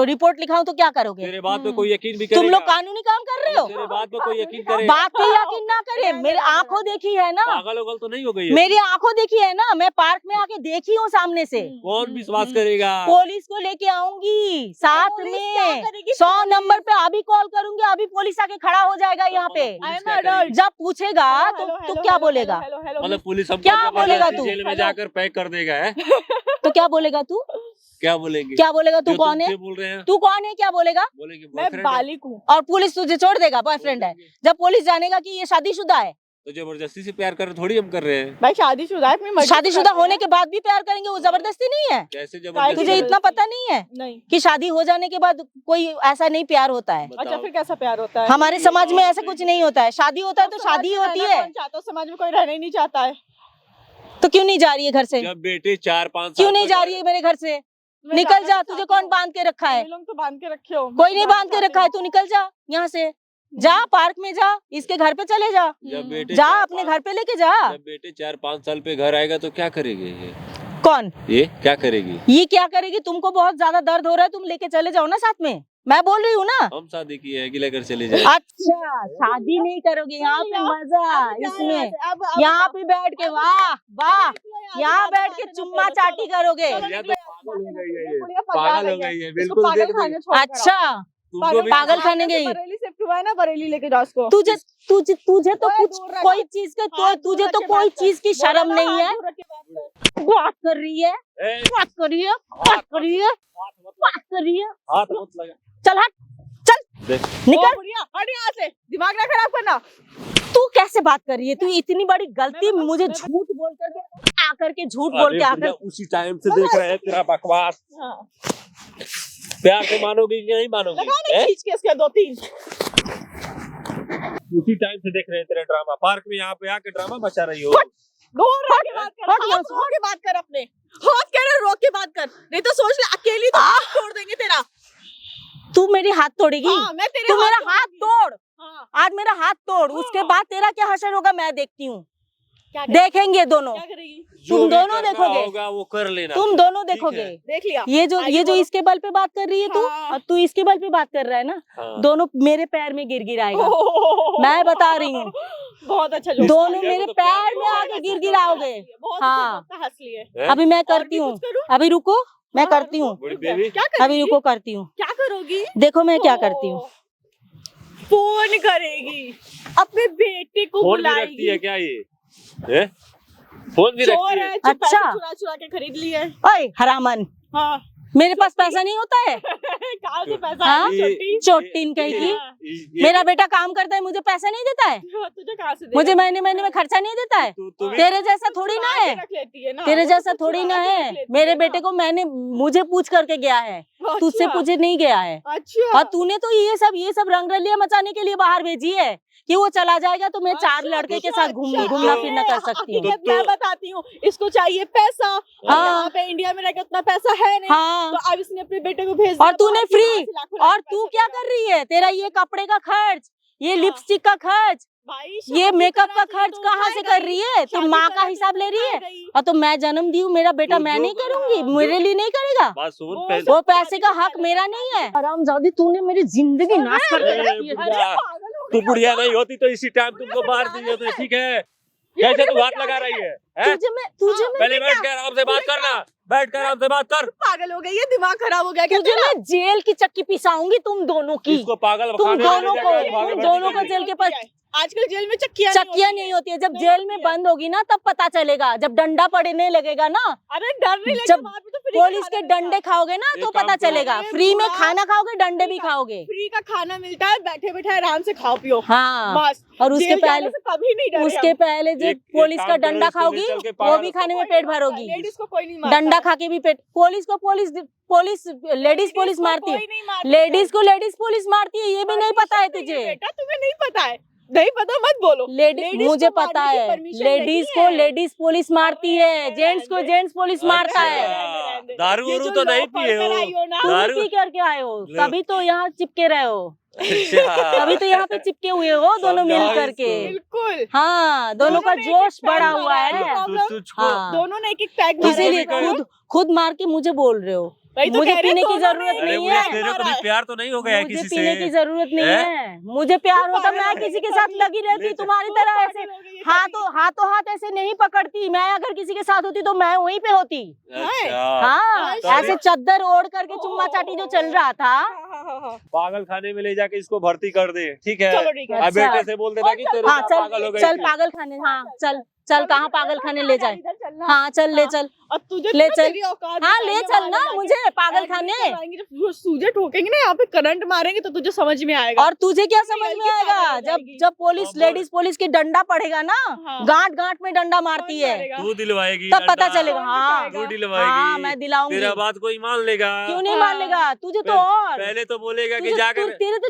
रिपोर्ट लिखाऊं तो क्या करोगे? तेरे बात पे कोई यकीन भी तुम करेगा? लोग कानूनी काम कर रहे हो? तेरे बात पे कोई यकीन करेगा? बात पे यकीन ना करे, मेरी आंखों देखी है ना, पागल उगल तो नहीं हो गई है? मेरी आंखों देखी है ना, मैं पार्क में आके देखी हूँ सामने से। कौन विश्वास करेगा? पुलिस को लेके आऊंगी साथ पुलिस क्या में, करेगी? 100 नंबर पे अभी कॉल करूंगी, अभी पुलिस आके खड़ा हो जाएगा यहाँ पे। पुलिस I am क्या adult. करेगी? जब पूछेगा तो क्या बोलेगा? मतलब पुलिस हमको क्या जबरदस्ती बोलेगा तू? जेल में जाकर पैक कर देगा है? तो क्या बोलेगा तू? क्या बोलेंगे? क्या बोलेगा? तू जो कौन है? तुमसे बोल रहे हैं तू कौन है? क्या बोलेगा? बोलेंगे मैं boyfriend है। बालिक हूँ। और पुलिस तुझे छोड़ देगा, बॉयफ्रेंड है। जब पुलिस जानेगा कि ये शादीशुदा है, तो जबरदस्ती से प्यार कर थोड़ी हम कर रहे हैं। भाई शादीशुदा है, अपनी मर्जी से शादीशुदा करते होने हैं। के बाद भी प्यार करेंगे, वो जबरदस्ती नहीं है। कैसे तुझे तुझे जबरदस्ती? इतना पता नहीं है नहीं। कि शादी हो जाने के बाद कोई ऐसा नहीं प्यार होता है। अच्छा बताओ। फिर कैसा प्यार होता है? हमारे समाज में ऐसा कुछ नहीं होता है। शादी होता है तो शादी ही होती है। कौन चाहता है? समाज में कोई रहना ही नहीं चाहता है। तो क्यों नहीं जा रही है घर से? जब बेटे 4-5 साल क्यों नहीं का जा रही है मेरे घर से? मैं निकल जाना जा, चाहती तुझे हूँ। कौन बांध के रखा है? ये लोग तो बांध के रखे हो। कोई नहीं बांध के रखा है, तू निकल जा यहाँ से। जा पार्क में जा, इसके घर पे चले जा, जब बेटे जा 4-5 अपने घर पे लेके जा। जब बेटे 4-5 साल पे घर आएगा तो क्या करेगी ये? कौन? ये क्या करेगी? ये क्या करेगी? तुमको बहुत ज्यादा दर्द हो रहा है, तुम लेके चले जाओ ना साथ में। मैं बोल रही हूँ ना। हम शादी की है कि लेकर चले जाए? अच्छा, शादी नहीं करोगे? यहाँ पे मजा इसमें, यहाँ पे बैठ के वाह वाह, यहाँ बैठ के चुम्मा चाटी करोगे। या तो पागल हो गई है ये, बुढ़िया पागल हो गई है, बिल्कुल देख खाने देख। छोड़ कर आओ। अच्छा, तुमको भी पागल खाने गई। बरेली शिफ्ट हुआ है ना, बरेली लेके जाओ उसको। तुझे तुझे तुझे तो ओए, कुछ दूर रख। कोई चीज के हाथ दूर तुझे रख तो के कोई बात कर। चीज की बोला शर्म ना, नहीं हाथ है। दूर रख के बात कर। बात कर रही है, ए, बात कर रही है, बात कर रही है। हाथ मत बात कर रही है? हाथ मत लगा। चल हट, चल देख निकल। बुढ़िया हट यहाँ से, दिमाग ना खराब करना। तू कैसे बात कर रही है? तू इतनी बड़ी गलती मुझे झूठ बोल करके आकर के झूठ बोल के आकर उसी टाइम से देख रहे हैं तेरा बकवास। हाँ। प्यार से मानोगी कि नहीं मानोगी? लगा ना खींच के इसके 2-3। उसी टाइम से देख रहे हैं तेरा ड्रामा। पार्क में यहाँ पे आके ड्रामा मचा रही हो। दूर रोक के बात कर, हाथ रोक के बात कर, अपने हाथ कह रहे रोक के बात कर, नहीं तो सोच ले अकेली तो हाथ तोड़ देंगे तेरा। तू मेरी हाथ तोड़ेगी? हाँ, मैं तेरे तू मेरा हाथ तोड़। हाँ। आज मेरा हाथ तोड़, उसके बाद तेरा क्या हशर होगा मैं देखती हूँ। क्या करेगी? देखेंगे दोनों, क्या करेगी? जो तुम भी दोनों करना देखोगे। होगा वो कर लेना। तुम दोनों ठीक देखोगे। है। देख लिया ये जो बोलो। इसके बल पे बात कर रही है तू, हाँ। और तू इसके बल पे बात कर रहा है ना, हाँ। दोनों मेरे पैर में गिर गिराएगा। मैं बता रही हूँ, बहुत अच्छा जोक दोनों किया मेरे तो पैर में बहुत आके अच्छा गिर जोक गिराओगे। बहुत हाँ। अच्छा जोक हंस लिए। हैं? अभी मैं और करती भी हूँ, कुछ करूं? अभी रुको, मैं हाँ, करती हूँ। बड़ी रुक जा। बेबी। क्या अभी करेगी? रुको, करती हूँ। क्या करोगी? देखो मैं क्या करती हूँ। फोन करेगी, अपने बेटे को फोन भी रखती बुलाएगी। है क्या ये? हैं? फोन भी चोर रखती है। है, जो पैसे अच्छा। चुरा चुरा के खरीद लिए। ओए हरामन, हाँ। मेरे पास पैसा नहीं होता है? कहाँ से पैसा हाँ? आया छोटी? चोटिन कहीं की। हाँ। मेरा बेटा काम करता है, मुझे पैसा नहीं देता है? तुझे कहाँ से देगा? मुझे महीने महीने में खर्चा नहीं देता है? तू भी तेरे जैसा थोड़ी ना चुरा के है, रख लेती है ना, तेरे वो जैसा तो थोड़ी चुरा ना के है। रख लेती मेरे है बेटे ना। को मुझे पूछ करके गया है, तुझसे अच्छा। पूछे नहीं गया है। अच्छा। और तूने तो ये सब रंगरलिया मचाने के लिए बाहर भेजी है कि वो चला जाएगा तो मैं 4 लड़के के साथ घूमना फिरना कर सकती हूँ। मैं बताती हूँ, इसको चाहिए पैसा। हाँ। यहाँ पे इंडिया में रहकर उतना पैसा है नहीं, हाँ, तो अब इसने अपने बेटे को भेज और दिया तूने बाहर कि फ्री, वहाँ से लाखों और लाख तू पैसा क्या देगा। कर रही है? तेरा ये कपड़े का खर्च, ये हाँ। लिपस्टिक का खर्च, भाई ये शादी मेकअप का करा दी खर्च तो कहाँ से कर रही है? तुम शादी माँ करा का दी हिसाब तो ले रही है? गई। और तो मैं जन्म दी हूँ, मेरा बेटा तो मैं जो- नहीं करूंगी, मेरे लिए नहीं करेगा? बात सुन वो पहले। सब वो पैसे का शादी हक से मेरा पहले नहीं है। हरामजादी, तूने मेरी जिंदगी नाश कर अरे रखी है। बुढ़िया, तू बुढ़िया नहीं होती तो इसी टाइम तुमको मार दी होती। ठीक है, कैसे तू हाथ लगा रही है? हैं? तुझे पहले बैठ के आराम से बात करना, बैठ कर आराम से बात कर। पागल हो गई है, दिमाग खराब हो गया क्या तुझे तेरा? मैं जेल की चक्की पिसाऊंगी तुम दोनों की। इसको पागल तुम खाने वाले दोनों जगह को, भागे तुम भर्ती दोनों कर को दी। जेल के पास। आजकल जेल में चक्कियां चक्कियां नहीं होती है, जब नहीं जेल में होती है। बंद होगी ना तब पता चलेगा, जब डंडा पड़ने लगेगा ना, अरे डर नहीं लगेगा, जब वहाँ पे तो फ्री का पुलिस खाना के मिलता डंडे है। खाओगे ना एक तो काम पता करो। चलेगा। अरे फ्री में बुआ, खाना खाओगे, डंडे भी फ्री का- खाओगे। फ्री का खाना मिलता है, बैठे बैठे आराम से खाओ पियो हाँ, बस। और उसके जेल जाने पहले, से कभी नहीं डरे उसके हम। पहले जब एक पुलिस का काम करो, डंडा इसको ले खाओगी चल के वो पागल- भी खाने में कोई पेट नहीं भरोगी। मारता, लेडीज को कोई नहीं मारता। डंडा खा के भी पेट, पुलिस को पुलिस लेडीज पुलिस को मारती है, कोई नहीं मारता। लेडीज को लेडीज पुलिस मारती है, ये भी नहीं पता है Permission नहीं तुझे? बेटा, तुम्हें नहीं पता है, नहीं पता मत बोलो। लेडीज Ladies मुझे को पता मारने की है, permission लेडीज नहीं को है। लेडीज पुलिस मारती है, जेंट्स को जेंट्स पुलिस मारता है। अच्छा, दारू ये वारू जो तो नहीं law पिए पढ़कर हो? आई हो ना, तुम दारू- पी करके आए हो, लो। तभी तो यहाँ चिपके रहे हो, अच्छा। तभी तो यहाँ पे चिपके हुए हो दोनों मिल समझाओ करके। इसको। बिल्कुल हाँ, दोनों दोनों का ने जोश एक-एक बढ़ा पैर हुआ मारा है। है। तुझको हाँ, दोनों ने एक एक पैक मारा है। इसीलिए करो। खुद मार के मुझे बोल रहे हो। वही तो मुझे कह रही हूँ, पीने की दोनों ने जरूरत एक अरे नहीं मुझे है। तेरे को भी प्यार तो नहीं हो गया है मुझे किसी पीने की से? जरूरत नहीं हैं? है, मुझे प्यार होता पागल मैं हो किसी गई के है साथ कभी? लगी रहती, ले तुम्हारी तू तरह पागल ऐसे हो गई है कभी? हाथों हाथ ऐसे नहीं पकड़ती। मैं अगर किसी के साथ होती तो मैं वहीं पे होती। अच्छा, हाँ, अच्छा। ऐसे चद्दर ओढ़ करके चुम्मा चाटी जो चल रहा था। हाँ। पागल खाने में ले जाके इसको भर्ती कर दे। ठीक है, चलो ठीक है। अब अच्छा। बेटे से बोल देना कि तेरे हाँ साथ चल, पागल हो गई चल थी। पागल खाने, हाँ चल चल, कहाँ पागल खाने ले जाए? इधर चलना। हाँ चल, ले चल, और तुझे ले क्यों चल। तेरी औकात हाँ दिखाई ले है चल बाहर ना जाके? मुझे पागल एडमिट खाने। करवाएंगे, जब वो सूजे ठोकेंगे ना, यहाँ पे करंट मारेंगे तो तुझे समझ में आएगा। और तुझे क्या समझ रियल में की पागल आएगा हो जब जाएगी। जब पुलिस और बोल। लेडीज पुलिस की डंडा पड़ेगा ना, हाँ। गांठ गांठ में डंडा मारती कौन है, मारेगा? तू दिलवाएगी तब पता डंडा। चलेगा। हाँ तू हाँ, दिलवाएगी, मैं दिलाऊंगी। तेरा बात कोई मान लेगा? क्यों नहीं हाँ। मान लेगा? तुझे तो और पहले तो बोलेगा कि तुझे जाकर तेरे तो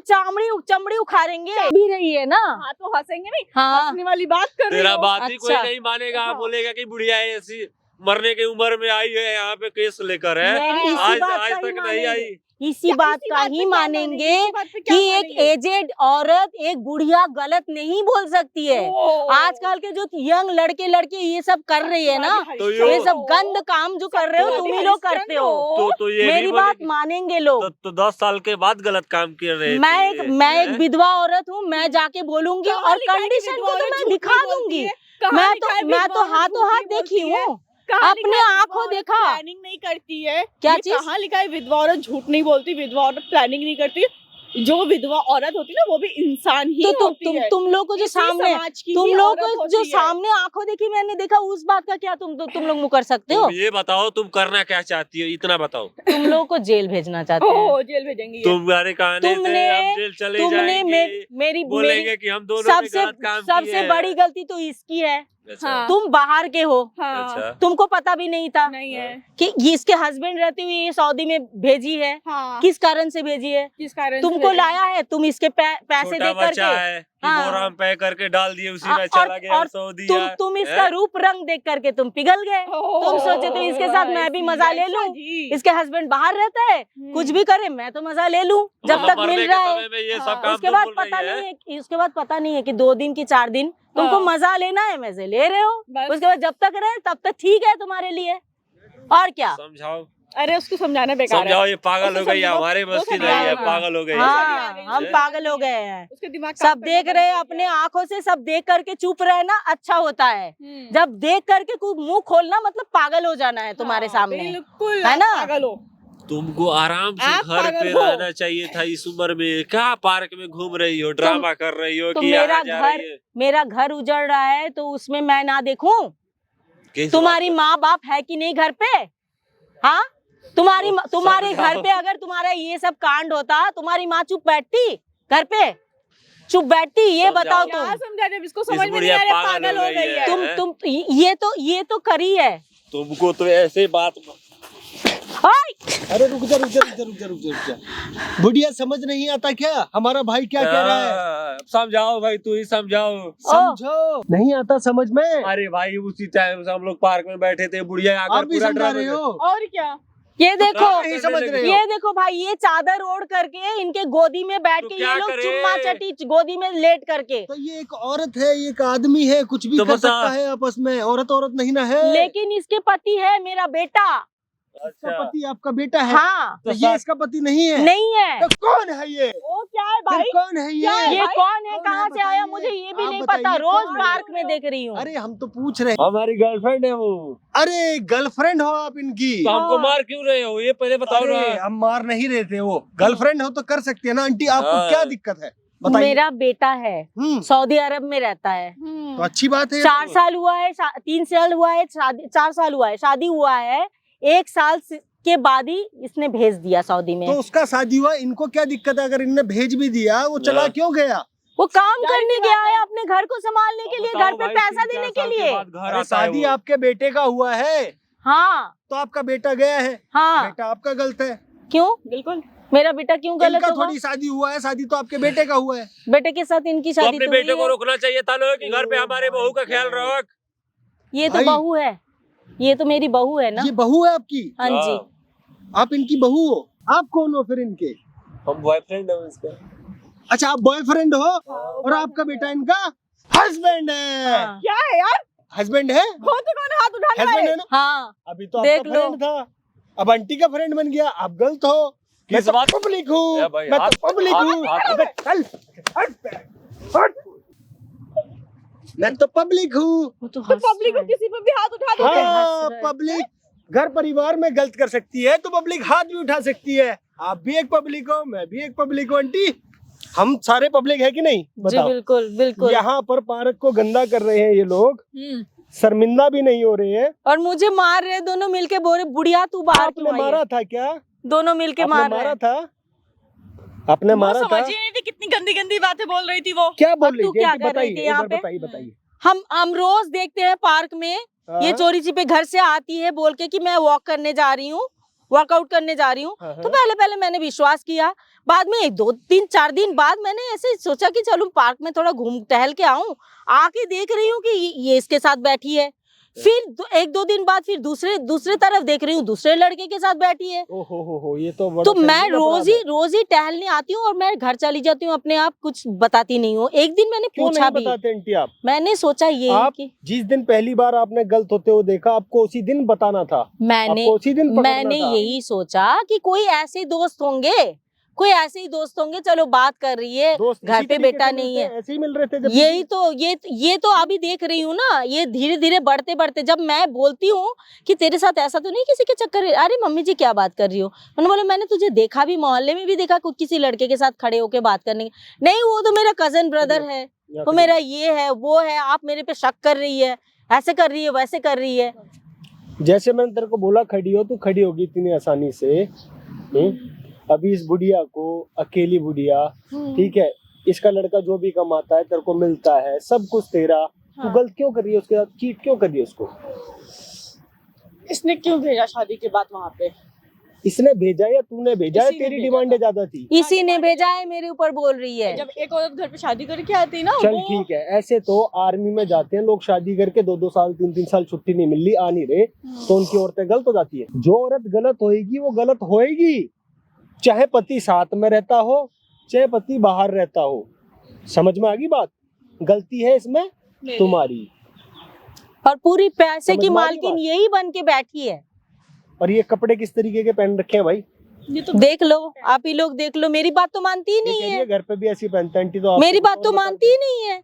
चमड़ी उखाड़ेंगे भी रही है ना। हाँ तो हंसेंगे नहीं, हाँ हंसने वाली बात कर रही तेरा हो। बात ही कोई अच्छा। नहीं मानेगा। हाँ। बोलेगा कि बुढ़िया ऐसी मरने की उम्र में आई है, यहाँ पे केस लेकर है। नहीं, इसी आज बात आज का ही तक नहीं आई। मानेंगे, इसी क्या- बात इसी का बात पे ही क्या मानेंगे इसी बात पे क्या कि एक मानेंगे? एजेड औरत, एक बुढ़िया गलत नहीं बोल सकती है। ओह। आजकल के जो यंग लड़के लड़के ये सब कर रहे हैं ना, तो ये सब गंद काम जो कर रहे हो तुम ही लोग करते हो। तो ये मेरी भी बात बोलेगी मानेंगे लोग। तो 10 साल के बाद गलत काम कर रहे मैं थे। एक विधवा औरत हूँ, मैं जाके बोलूंगी कहाँ और लिखा है कि कंडीशन विधवा को तो औरत मैं झूठ दिखा नहीं बोलती दूंगी। है? कहाँ लिखा है मैं तो विधवा औरत हाथों झूठ हाथ नहीं देखी बोलती है? हूँ, कहाँ अपने लिखा है आंखों विधवा औरत देखा। प्लानिंग नहीं करती है? क्या ये चीज? कहाँ लिखा है विधवा औरत झूठ नहीं बोलती, विधवा औरत प्लानिंग नहीं करती? जो विधवा औरत होती है ना वो भी इंसान ही तो होती है। तुम लोग को जो किसी सामने समाज की तुम ही लोग औरत को होती जो है। सामने आंखों देखी मैंने देखा, उस बात का क्या तुम लोग मुँह कर सकते हो? तुम ये बताओ तुम करना क्या चाहती हो, इतना बताओ। तुम लोग को जेल भेजना चाहते हैं। ओह जेल भेजेंगे ये। तुम्हारे कहने से तुमने हम जेल चले तुमने जाएंगे, मेरी बोलेंगे कि हम दोनों ने सबसे गलत काम किए सबसे हैं। बड़ी गलती तो इसकी है। अच्छा, हाँ। तुम बाहर के हो, हाँ अच्छा। तुमको पता भी नहीं था नहीं है। कि ये इसके हस्बैंड रहते हुए ये सऊदी में भेजी है। हाँ किस कारण से भेजी है? किस कारण से तुमको भेजेंगे? लाया है, तुम इसके पैसे छोटा दे करके। बच्चा है कि हाँ। बोरा में पैक करके डाल दिए, उसी में और- चला गया और सऊदी। तुम इसका रूप रंग देख करके तुम पिघल गए। ओह, तुम सोचे तो इसके साथ मैं भी ऐसी- मजा ले ऐसा लूं। जी। इसके हस्बैंड बाहर रहता है, कुछ भी करे मैं तो मजा ले लूं जब मतलब तक मरने मिल के रहा है। समय में ये हाँ। सब काम उसके तुम बाद बोल पता रही नहीं है। है कि उसके बाद पता नहीं है कि 2 दिन की 4 दिन तुमको हाँ। मजा लेना है, मजे ले रहे हो। बस। उसके बाद जब तक रहे तब तक ठीक है तुम्हारे लिए, और क्या। समझाओ अरे उसको समझाना बेकार है। समझाओ, ये पागल उसको हो गई है, समझाओ, हमारे बस की वो नहीं है, समझाओ। पागल हो गई है। हाँ, हम पागल हो गए हैं। उसके दिमाग काम सब करना देख बंद रहे कर हैं, दिया। अपने आंखों से सब देख करके चुप रहना अच्छा होता है। जब देख करके कुछ मुंह खोलना मतलब पागल हो जाना है तुम्हारे हाँ, सामने, बिल्कुल है आप ना? पागल हो। तुमको आराम से आप घर पागल पे हो। रहना चाहिए था इस उम्र में। क्या पार्क में घूम रही हो, ड्रामा कर रही हो तो कि यहाँ जा रही है? मेरा घर उजड़ रहा है तो उसमें मैं ना देखूं? किस तुम्हारी बात माँ बाप है कि नहीं घर पे? हाँ, तुम्हारे समझाओ। घर पे अगर तुम्हारा ये सब कांड होता, तुम्हारी माँ चुप बैठती घर पे? चुप बैठती? ये समझाओ। बताओ क्या तुम। समझा जब इसको इस समझ में नहीं बुढ़िया आ रहा पागल पागल हो हो गई गई है। है। तुम ये तो करी है। तुमको तो ऐसे बात ओए! अरे रुक जा रुक जा रुक जा रुक जा रुक जा रुक जा। बुढ़िया समझ नहीं आता क्या हमारा भाई क्या कह रहा है? समझाओ भाई, तू ही समझाओ। समझो, नहीं आता समझ में? अरे भाई उसी टाइम से हम लोग पार्क में बैठे थे, बुढ़िया आकर आप भी पूरा समझा ड्रामा रहे हो? और क्या? ये देखो, नहीं समझ रहे हो? ये देखो भाई, ये चादर ओढ़ करके इनके गोदी में बैठ तो के क्या ये लोग करे? चुम्मा चटी गोदी में लेट करके। तो ये एक औरत है, ये एक आदमी है, कुछ भी तो कर बता। सकता है आपस में। औरत औरत नहीं ना है। लेकिन इसके पति है मेरा बेटा। इसका अच्छा। पति आपका बेटा है? हाँ, तो ये इसका पति नहीं है? नहीं है। तो कौन है ये? वो क्या है फिर भाई? कौन है क्या है? ये? ये भाई, कौन है, कौन कहाँ है से आया, बताइए? मुझे ये भी आप नहीं बताइए पता। रोज कौन? पार्क में देख रही हूँ। अरे हम तो पूछ रहे हैं। हमारी गर्लफ्रेंड है वो। अरे गर्लफ्रेंड हो आप इनकी? तो हमको मार क्यों रहे हो, ये पहले बताओ ना। अरे हम मार नहीं रहे थे, वो गर्लफ्रेंड हो तो कर सकती है ना आंटी। आपको हाँ। क्या दिक्कत है बताइए? मेरा बेटा है, सऊदी अरब में रहता है। तो अच्छी बात है। 4 साल हुआ है, 3 साल हुआ है शादी, 4 साल हुआ है शादी हुआ है। 1 साल के बाद ही इसने भेज दिया सऊदी में। तो उसका शादी हुआ, इनको क्या दिक्कत है? अगर इनने भेज भी दिया, वो चला हाँ। क्यों गया? वो काम जाहिर करने सी गया बात है। है, अपने घर को संभालने के लिए, घर पे पैसा देने के लिए। घर अरे शादी आपके बेटे का हुआ है हाँ तो आपका बेटा गया है। हाँ, बेटा आपका गलत है। क्यों? बिल्कुल। मेरा बेटा क्यों गलत इनका होगा? थोड़ी शादी हुआ है, शादी तो आपके बेटे का हुआ है। बेटे के साथ इनकी तो शादी अपने तो बेटे हुई को है। रोकना चाहिए था लोग कि घर पे हमारे बहू का ख्याल रख। ये तो भाई। बहू है, ये तो मेरी बहू है ना। ये बहू है आपकी? हाँ जी। आप इनकी बहू हो? आप कौन हो फिर इनके? हम बॉयफ्रेंड है उसका। अच्छा आप बॉयफ्रेंड हो और आपका बेटा इनका हस्बैंड है। हाँ। क्या है यार? हस्बैंड है? हो तो कौन हाथ उठाने हस्बैंड वाले? है ना? हाँ, अभी तो देख आपका लो। फ्रेंड था, अब आंटी का फ्रेंड बन गया। आप गलत हो। मैं किस तो बात? पब्लिक हूँ, ए भाई, मैं हाथ- तो पब्लिक हाथ- हूँ। हाथ- अबे चल, हट। मैं तो पब्लिक हूँ। वो तो तो पब्लिक को किसी पे भी हाथ उठा दो। हंस हाँ रहा है। पब्लिक घर परिवार में गलत कर सकती है तो पब्लिक हाथ भी उठा सकती है। आप भी एक पब्लिक हो, मैं भी एक पब्लिक हूँ आंटी। हम सारे पब्लिक है कि नहीं जी बताओ? बिल्कुल बिल्कुल। यहाँ पर पार्क को गंदा कर रहे हैं ये लोग, शर्मिंदा भी नहीं हो रहे हैं। और मुझे मार रहे, दोनों मिलके बोल रहे बुढ़िया तू बाहर आपने क्यों आई मारा है? था क्या? दोनों मिलके आपने मार रहे मारा हैं। था? आपने मारा था? समझ ही नहीं थी कितनी गंदी गंदी बातें बोल रही थी वो। क्या अब बोल रही तू थी? क्या आंटी कर रही बताइए, थी एक यहाँ बार पे? बताइए बताइए। हम रोज देखते हैं पार्क में, ये हाँ, चोरी छिपे घर से आती है बोल के कि मैं वॉक करने जा रही हूँ, वर्कआउट करने जा रही हूँ। हाँ, तो पहले मैंने विश्वास किया, बाद में 2 3 4 दिन बाद मैंने ऐसे सोचा कि चलूं पार्क में थोड़ा घूम टहल के आऊं। आके देख रही हूँ कि ये इसके साथ बैठी है। फिर 1-2 दिन बाद फिर दूसरे तरफ देख रही हूँ, दूसरे लड़के के साथ बैठी है। ओहो ये तो बड़ा तो मैं संगीन अपराध है। रोज ही टहलने आती हूँ और मैं घर चली जाती हूँ अपने आप, कुछ बताती नहीं हूँ। एक दिन मैंने क्यों पूछा नहीं भी, बताते आंटी आप? मैंने सोचा ये आप कि जिस दिन पहली बार आपने गलत होते हुए देखा, आपको उसी दिन बताना था। मैंने आपको उसी दिन पकड़ना मैंने था। यही सोचा कि कोई ऐसे दोस्त होंगे, कोई ऐसे ही दोस्त होंगे, चलो बात कर रही है, दोस्त घर इसी पे तरीके बेटा से नहीं मिलते है। हैं, ऐसे ही मिल रहे थे जब यही तो ये तो अभी देख रही हूँ ना, ये धीरे धीरे बढ़ते बढ़ते, जब मैं बोलती हूँ कि तेरे साथ ऐसा तो नहीं किसी के चक्कर है, अरे मम्मी जी क्या बात कर रही हो, मैंने बोला मैंने तुझे देखा भी, मोहल्ले में भी देखा किसी लड़के के साथ खड़े होके बात करने की। नहीं वो तो मेरा कजन ब्रदर है, वो मेरा ये है वो है, आप मेरे पे शक कर रही है, ऐसे कर रही है वैसे कर रही है। जैसे मैंने तेरे को बोला खड़ी हो, तू खड़ी होगी इतनी आसानी से। अभी इस बुढ़िया को, अकेली बुढ़िया, ठीक है, इसका लड़का जो भी कमाता है तेरे को मिलता है, सब कुछ तेरा, तू गलत क्यों कर रही है उसके साथ, चीट क्यों कर रही है उसको? इसने क्यों भेजा शादी के बाद वहाँ पे? इसने भेजा या तूने भेजा है? इसी ने तेरी भेजा डिमांडें ज्यादा थी। इसी ने भेजा है, मेरे ऊपर बोल रही है। जब एक औरत घर पे शादी करके आती है ना, चल वो ठीक है, ऐसे तो आर्मी में जाते हैं लोग शादी करके 2-2 साल 3-3 साल छुट्टी नहीं मिल रही, आ नहीं रहे, तो उनकी औरतें गलत हो जाती है। जो औरत गलत होएगी वो गलत होएगी, चाहे पति साथ में रहता हो चाहे पति बाहर रहता हो। समझ में आ गई बात? गलती है इसमें तुम्हारी। और पूरी पैसे की समझ में आ गई मालकिन बात? यही बन के बैठी है। और ये कपड़े किस तरीके के पहन रखे हैं भाई? ये तो देख लो, आप ही लोग देख लो, मेरी बात तो मानती ही ये नहीं कह रही है, है घर पे भी ऐसी पहनते हैं, आंटी तो आपको मेरी बात कौन तो बताता मानती ही नहीं है।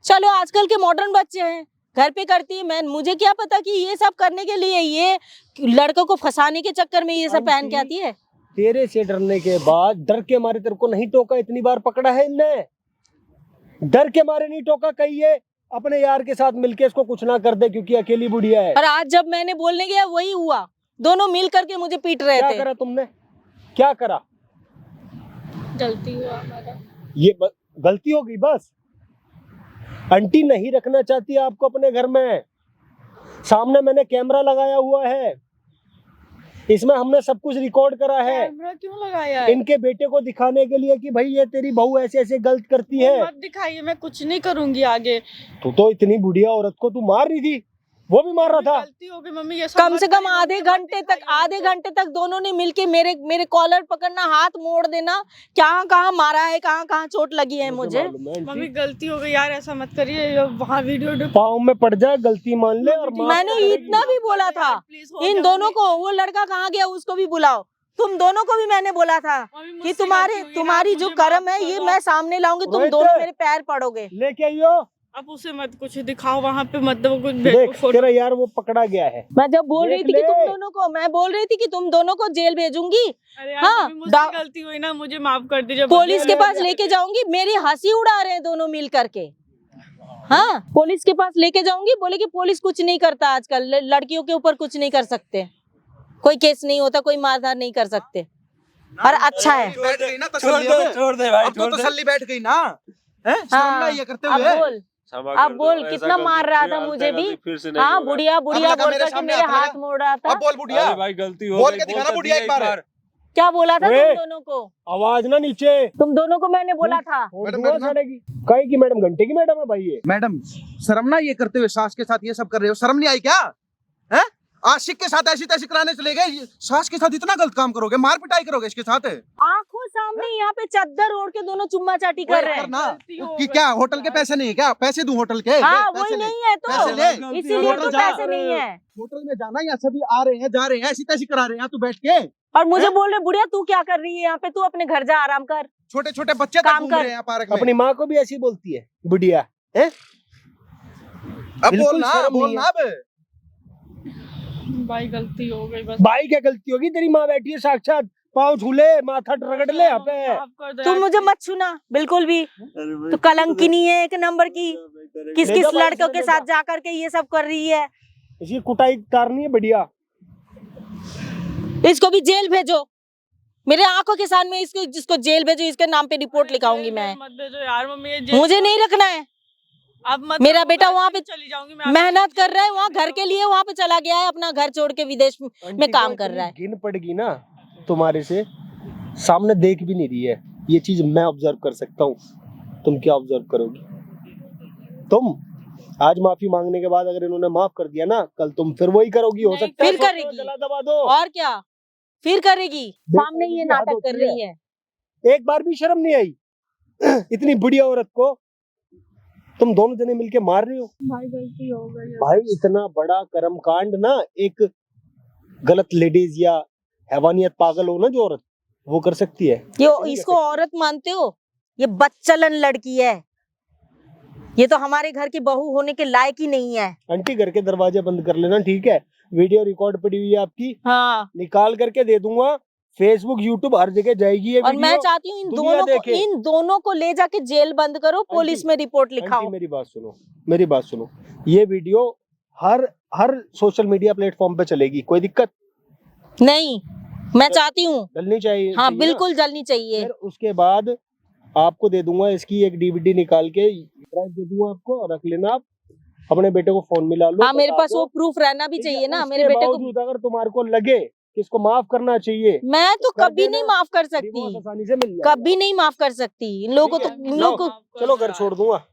चलो आजकल के मॉडर्न बच्चे हैं, घर पे करती है, मैं मुझे क्या पता कि ये सब करने के लिए, ये लड़कों को फंसाने के चक्कर में ये सब पहन के आती है। तेरे से डरने के बाद, डर के मारे तेरे को नहीं टोका, इतनी बार पकड़ा है इनने, डर के मारे नहीं टोका, कहीं ये अपने यार के साथ मिलके इसको कुछ ना कर दे क्योंकि अकेली बुढ़िया है। और आज जब मैंने बोलने गया वही हुआ, दोनों मिल करके मुझे पीट रहे क्या थे। करा तुमने? क्या करा? गलती हुआ हमारा। ये गलती हो गई बस। आंटी नहीं रखना चाहती है आपको अपने घर में, सामने मैंने कैमरा लगाया हुआ है, इसमें हमने सब कुछ रिकॉर्ड करा है, कैमरा क्यों लगाया है? इनके बेटे को दिखाने के लिए कि भाई ये तेरी बहू ऐसे ऐसे गलत करती है। मत दिखाइए, मैं कुछ नहीं करूंगी आगे। तू तो इतनी बुढ़िया औरत को तू मार रही थी, वो भी मार रहा था। गलती हो गई मम्मी, ये सब कम मत से कम करिए, आधे मत घंटे तक, दिखाइए आधे हमको। घंटे तक दोनों ने मिलके मेरे कॉलर पकड़ना, हाथ मोड़ देना, कहाँ कहाँ मारा है, कहाँ कहाँ चोट लगी है मुझे। मालूम है, मम्मी आंटी। गलती हो गई यार, ऐसा मत करिए, वहाँ वीडियो पाँव में पड़ जाए, गलती मान ले और माफ मैंने करेगी। इतना भी बोला था, प्लीज हो इन गया दोनों मम्मी। को, वो लड़का कहाँ गया उसको भी बुलाओ, तुम दोनों को भी मैंने बोला था मम्मी, कि मुझसे तुम्हारी गलती हुई, तुम्हारी आप जो मुझे कर्म माफ है कर ये दो। मैं सामने लाऊंगी, तुम रोहित! दोनों मेरे पैर पड़ोगे। लेके आइयो, आप उसे मत कुछ दिखाओ वहाँ पे, मत दो कुछ देख फोटो। तेरा यार वो पकड़ा गया है। मैं जब बोल रही देख थी कि तुम ले। दोनों को, मैं बोल रही थी कि तुम दोनों को जेल भेजूंगी, अरे यार हाँ, मम्मी, मुझसे गलती हुई ना, मुझे माफ कर दीजिए। पुलिस के ले, पास ले। लेके जाऊंगी, मेरी हंसी उड़ा रहे हैं दोनों मिल करके। हाँ, पुलिस के पास लेके जाऊंगी, बोले कि पुलिस कुछ नहीं करता आजकल, लड़कियों के ऊपर कुछ नहीं कर सकते, कोई केस नहीं होता, कोई मारधार नहीं कर सकते, और अच्छा है। बैठ गई ना तसल्ली, छोड़ दे भाई, अब तो तसल्ली बैठ गई ना, है? शर्म हाँ, नहीं है करते अब हुए। बोल, क्षमा अब कर दो, बोल, ऐसा कितना गलती मार रहा फिर था आलता मुझे भी। गलती फिर से नहीं हाँ, होगा। बुढ़िया बुढ़िया लगा बोल मेरे करके सामने मेरे हाथ हाथ लगा। मोड़ रहा था। अब बोल बुढ़िया, अरे भाई गलती हो बोल गई, के दिखा ना बोल तो बुढ़िया दिया एक बार। क्या बोला था ओए! तुम दोनों को? आवाज ना नीचे, तुम दोनों को मैंने बोला था। और मैडम, दुआ मैडम। सड़ेगी। काहे की मैडम? घंटे की मैडम है भाई ये। मैडम शर्म ना ये करते हुए, सास के साथ ये सब कर रहे हो, शर्म नहीं आई क्या? है? आशिक के साथ ऐसी तैसी कराने चले गए, सास के साथ इतना गलत काम करोगे, मार पिटाई करोगे इसके साथ? आंखों सामने यहाँ पे चद्दर ओढ़ के दोनों चुम्मा चाटी कर रहे हैं। करना गलती हो कि गई। क्या होटल के पैसे नहीं है क्या? पैसे दूं होटल के? हाँ, पैसे वही ले। नहीं है पैसे तो, ले। इसीलिए तो होटल जा। पैसे नहीं है। होटल में जाना या सभी आ रहे हैं जा रहे हैं, ऐसी तैसी करा रहे हैं तू बैठ के। और मुझे हैं? बोल रहे बुढ़िया तू क्या कर रही है यहाँ पे, तू अपने घर जा आराम कर। छोटे छोटे बच्चे तक काम घूम कर। रहे हैं पार्क में। अपनी माँ को भी ऐसी बोलती है बुढ़िया, है? अब बिल्कुल बोलना शर्म नहीं बोलना अब। भाई गलती हो गई बस। भाई क्या गलती होगी? तेरी माँ बैठी है साक्षात, पाँव छूले, माथा रगड़ ले यहाँ पे। माफ कर दो तुम यार, मुझे please। मत छूना बिल्कुल भी, तो कलंकिनी है एक नंबर की, किस ले किस जा भाई, लड़कों ले के जा। साथ जा करके ये सब कर रही है। इसकी कुटाई तारनी है बढ़िया। इसको भी जेल भेजो, मेरे आंखों के सामने इसको, जिसको जेल भेजो, इसके नाम पे रिपोर्ट लिखाऊंगी मैं। मत भेजो यार मम्मी, ये जेल- मुझे नहीं रखना है। अब मत मेरा रखो, बेटा मैं वहाँ पे चली जाऊंगी मैं। मेहनत कर रहा है, वहाँ घर के लिए वहाँ पे चला गया है, अपना घर छोड़ के विदेश में आंटी काम को कर इतनी रहा है। घिन पड़गी ना तुम्हारे से, सामने देख भी नहीं रही है, ये चीज मैं ऑब्जर्व कर सकता हूँ। तुम क्या ऑब्जर्व करोगी? तुम आज माफी मांगने के बाद अगर इन्होंने माफ कर दिया ना, कल तुम फिर वही करोगी। हो नहीं, सकता है फिर सोचो, करेगी। जला दबा दो। और क्या फिर करेगी, सामने ये बेशर्मी की हद नाटक कर होती है। रही है। एक बार भी शर्म नहीं आई? इतनी बुढ़िया औरत को तुम दोनों जने मिलके मार रही हो। भाई गलती हो गई है। भाई इतना बड़ा कर्म कांड ना, एक गलत लेडीज या हैवानियत पागल हो ना जो औरत, वो कर सकती है। ये इसको औरत मानते हो? ये बदचलन लड़की है, ये तो हमारे घर की बहू होने के लायक ही नहीं है। आंटी घर के दरवाजे बंद कर लेना, ठीक है? वीडियो रिकॉर्ड पड़ी हुई है आपकी, हाँ, निकाल करके दे दूंगा, फेसबुक यूट्यूब हर जगह जाएगी ये और मैं वीडियो। चाहती हूँ दुनिया देखे। इन दोनों को ले जाके जेल बंद करो, पुलिस में रिपोर्ट लिखाओ। आंटी मेरी बात सुनो, मेरी बात सुनो, ये वीडियो हर सोशल मीडिया प्लेटफॉर्म पे चलेगी, कोई दिक्कत नहीं, मैं चाहती हूँ, चलनी चाहिए। हाँ चाहिए ना? बिल्कुल जलनी चाहिए। फिर उसके बाद आपको दे दूंगा इसकी एक डीवीडी निकाल के, ड्राइव दे दूंगा आपको, और रख लेना आप, अपने बेटे को फोन मिला लो। हाँ, मेरे बता पास दो। वो प्रूफ रहना भी ठीक है, चाहिए ना उसके मेरे बेटे को। बावजूद अगर तुम्हारे को लगे कि इसको माफ करना चाहिए, मैं तो कर कभी देना, नहीं माफ कर डिवोर्स सकती, आसानी से मिल जाएगा। कभी नहीं माफ कर सकती इन लोगों को, ठीक है? इन लोगों लाओ, चलो घर छोड़ दूंगा,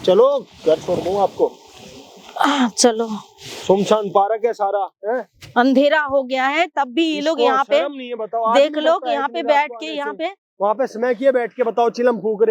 चलो घर छोड़ दूंगा आपको। को। चलो, सुमसान पार्क है सारा, है? अंधेरा हो गया है तब भी ये लोग इसको यहाँ पे शर्म नहीं है, बताओ? देख लो कि यहाँ पे बैठ के यहाँ पे वहाँ पे समय किए बैठ के, बताओ चिलम फूक रहे।